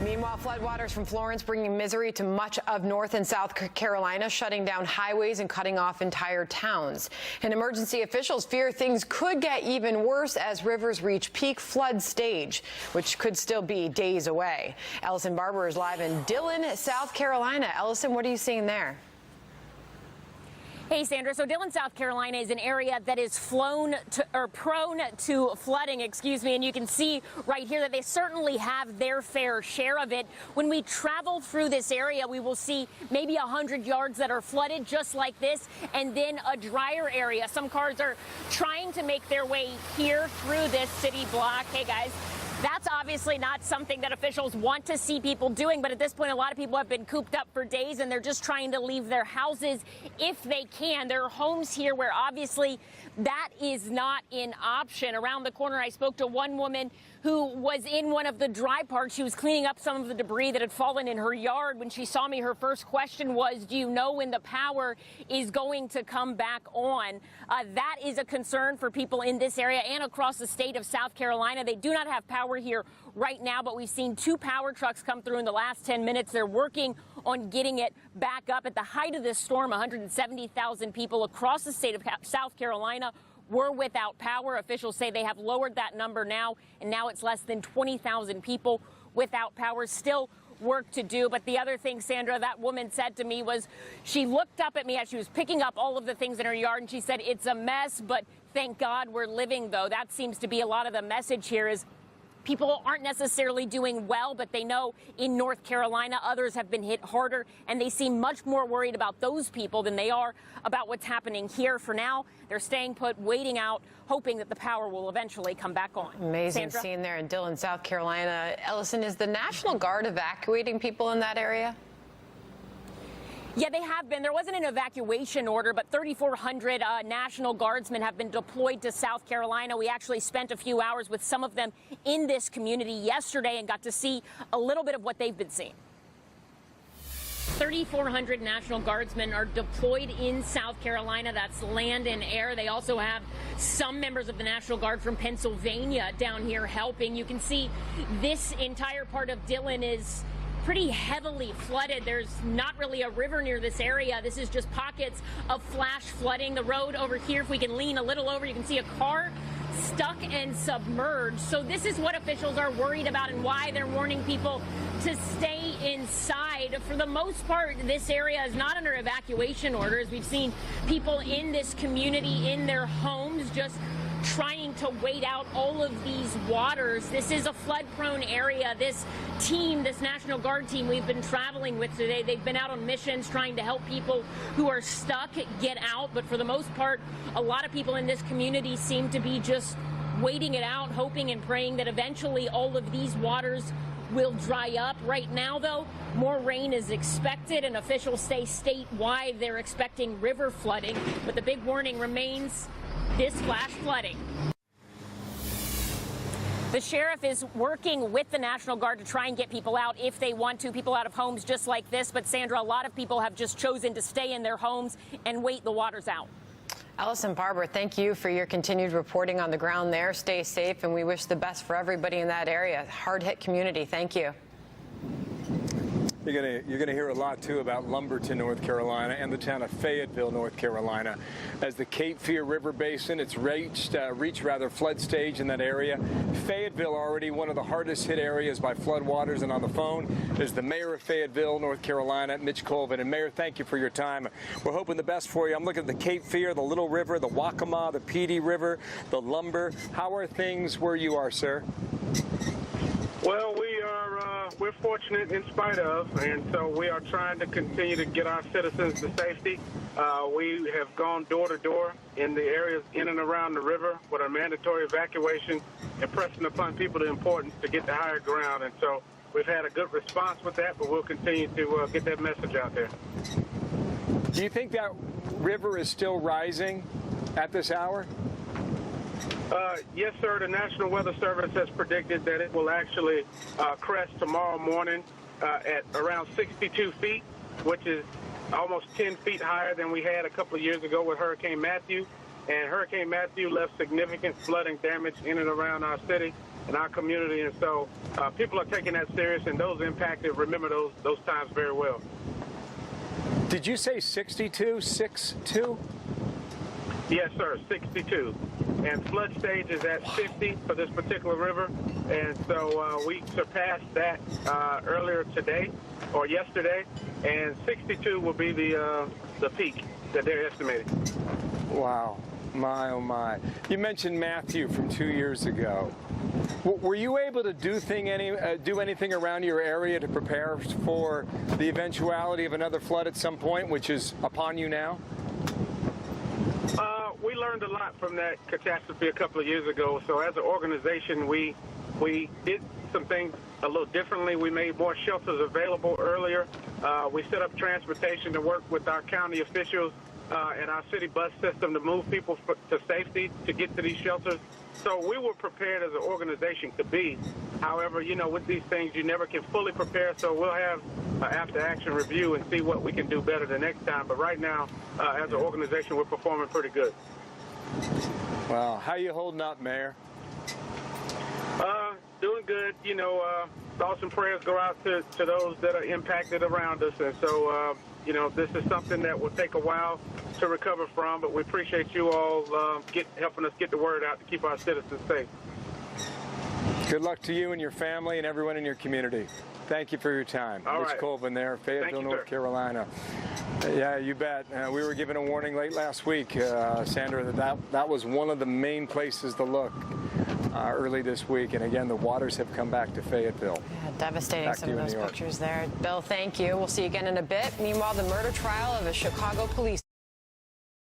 Meanwhile, floodwaters from Florence bringing misery to much of North and South Carolina, shutting down highways and cutting off entire towns. And emergency officials fear things could get even worse as rivers reach peak flood stage, which could still be days away. Ellison Barber is live in Dillon, South Carolina. Ellison, what are you seeing there? Hey, Sandra. So Dillon, South Carolina is an area that is prone to flooding, and you can see right here that they certainly have their fair share of it. When we travel through this area, we will see maybe 100 yards that are flooded just like this, and then a drier area. Some cars are trying to make their way here through this city block. Hey, guys. That's obviously not something that officials want to see people doing, but at this point, a lot of people have been cooped up for days, and they're just trying to leave their houses if they can. There are homes here where obviously that is not an option. Around the corner, I spoke to one woman who was in one of the dry parks. She was cleaning up some of the debris that had fallen in her yard. When she saw me, her first question was, do you know when the power is going to come back on? That is a concern for people in this area and across the state of South Carolina. They do not have power here right now, but we've seen 2 power trucks come through in the last 10 minutes. They're working on getting it back up. At the height of this storm, 170,000 people across the state of South Carolina were without power. Officials say they have lowered that number now, and now it's less than 20,000 people without power. Still work to do. But the other thing, Sandra, that woman said to me was she looked up at me as she was picking up all of the things in her yard, and she said, it's a mess, but thank God we're living, though. That seems to be a lot of the message here is people aren't necessarily doing well, but they know in North Carolina others have been hit harder, and they seem much more worried about those people than they are about what's happening here. For now, they're staying put, waiting out, hoping that the power will eventually come back on. Amazing Sandra? scene there in Dillon, South Carolina. Ellison, is the National Guard evacuating people in that area? Yeah, they have been. There wasn't an evacuation order, but 3,400 National Guardsmen have been deployed to South Carolina. We actually spent a few hours with some of them in this community yesterday and got to see a little bit of what they've been seeing. 3,400 National Guardsmen are deployed in South Carolina. That's land and air. They also have some members of the National Guard from Pennsylvania down here helping. You can see this entire part of Dillon is pretty heavily flooded. There's not really a river near this area. This is just pockets of flash flooding. The road over here, if we can lean a little over, you can see a car stuck and submerged. So this is what officials are worried about and why they're warning people to stay inside. For the most part, this area is not under evacuation orders. We've seen people in this community in their homes just trying to wait out all of these waters. This is a flood-prone area. This team, this National Guard team we've been traveling with today, they've been out on missions trying to help people who are stuck get out. But for the most part, a lot of people in this community seem to be just waiting it out, hoping and praying that eventually all of these waters will dry up. Right now, though, more rain is expected, and officials say statewide they're expecting river flooding. But the big warning remains this flash flooding. The sheriff is working with the National Guard to try and get people out if they want to, people out of homes just like this. But Sandra, a lot of people have just chosen to stay in their homes and wait the waters out. Ellison Barber, thank you for your continued reporting on the ground there. Stay safe, and we wish the best for everybody in that area. Hard-hit community. Thank you. You're going to hear a lot, too, about Lumberton, North Carolina, and the town of Fayetteville, North Carolina. As the Cape Fear River Basin, it's reached flood stage in that area. Fayetteville already one of the hardest hit areas by floodwaters. And on the phone is the mayor of Fayetteville, North Carolina, Mitch Colvin. And Mayor, thank you for your time. We're hoping the best for you. I'm looking at the Cape Fear, the Little River, the Waccamaw, the Petey River, the Lumber. How are things where you are, sir? Well, we're fortunate in spite of, and so we are trying to continue to get our citizens to safety. We have gone door to door in the areas in and around the river with a mandatory evacuation, impressing upon people the importance to get to higher ground. And so we've had a good response with that, but we'll continue to get that message out there. Do you think that river is still rising at this hour? Yes, sir. The National Weather Service has predicted that it will actually crest tomorrow morning at around 62 feet, which is almost 10 feet higher than we had a couple of years ago with Hurricane Matthew. And Hurricane Matthew left significant flooding damage in and around our city and our community. And so people are taking that serious, and those impacted remember those times very well. Did you say 62? 6-2? Yes, sir, 62. And flood stage is at 50 for this particular river. And so we surpassed that earlier today or yesterday. And 62 will be the peak that they're estimating. Wow. My, oh, my. You mentioned Matthew from 2 years ago. Were you able to do anything around your area to prepare for the eventuality of another flood at some point, which is upon you now? We learned a lot from that catastrophe a couple of years ago. So as an organization, we did some things a little differently. We made more shelters available earlier. We set up transportation to work with our county officials and our city bus system to move people to safety to get to these shelters. So we were prepared as an organization to be. However, you know, with these things, you never can fully prepare. So we'll have an after-action review and see what we can do better the next time. But right now, as an organization, we're performing pretty good. Well, how you holding up, Mayor? Doing good. You know, thoughts and prayers go out to those that are impacted around us. And so, you know, this is something that will take a while to recover from, but we appreciate you all helping us get the word out to keep our citizens safe. Good luck to you and your family and everyone in your community. Thank you for your time. All Rich right. Colvin there, Fayetteville, North Carolina. Yeah, you bet. We were given a warning late last week, Sandra, that was one of the main places to look early this week. And again, the waters have come back to Fayetteville. Yeah, devastating, some of those New York. pictures there. Bill, thank you. We'll see you again in a bit. Meanwhile, the murder trial of a Chicago police